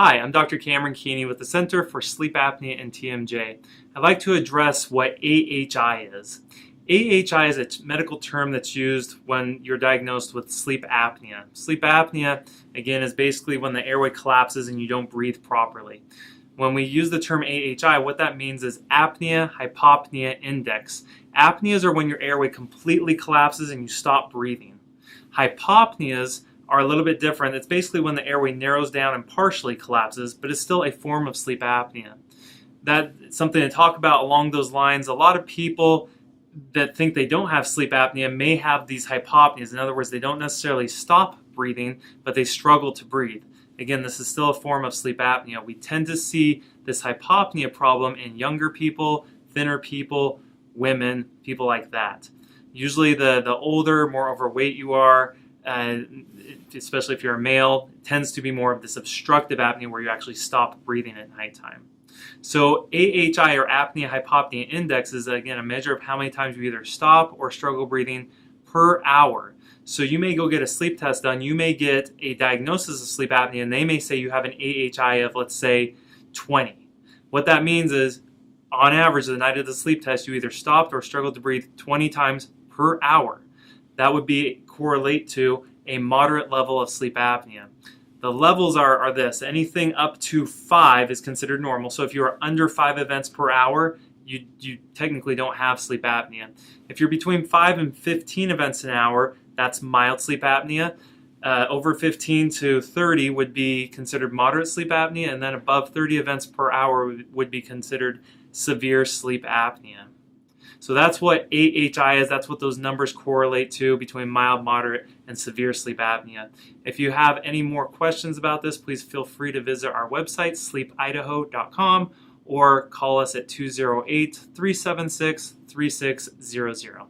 Hi, I'm Dr. Cameron Keeney with the Center for Sleep Apnea and TMJ. I'd like to address what AHI is. AHI is a medical term that's used when you're diagnosed with sleep apnea. Sleep apnea, again, is basically when the airway collapses and you don't breathe properly. When we use the term AHI, what that means is apnea hypopnea index. Apneas are when your airway completely collapses and you stop breathing. Hypopneas are a little bit different. It's basically when the airway narrows down and partially collapses, but it's still a form of sleep apnea. That's something to talk about along those lines. A lot of people that think they don't have sleep apnea may have these hypopneas. In other words, they don't necessarily stop breathing, but they struggle to breathe. Again, this is still a form of sleep apnea. We tend to see this hypopnea problem in younger people, thinner people, women, people like that. Usually the older, more overweight you are, especially if you're a male, it tends to be more of this obstructive apnea where you actually stop breathing at nighttime. So AHI, or apnea hypopnea index, is again a measure of how many times you either stop or struggle breathing per hour. So you may go get a sleep test done, you may get a diagnosis of sleep apnea, and they may say you have an AHI of, let's say, 20. What that means is, on average, the night of the sleep test, you either stopped or struggled to breathe 20 times per hour. That would correlate to a moderate level of sleep apnea. The levels are this. Anything up to 5 is considered normal. So if you are under 5 events per hour, you technically don't have sleep apnea. If you're between 5 and 15 events an hour, that's mild sleep apnea. Over 15 to 30 would be considered moderate sleep apnea, and then above 30 events per hour would be considered severe sleep apnea. So that's what AHI is. That's what those numbers correlate to between mild, moderate, and severe sleep apnea. If you have any more questions about this, please feel free to visit our website, sleepidaho.com, or call us at 208-376-3600.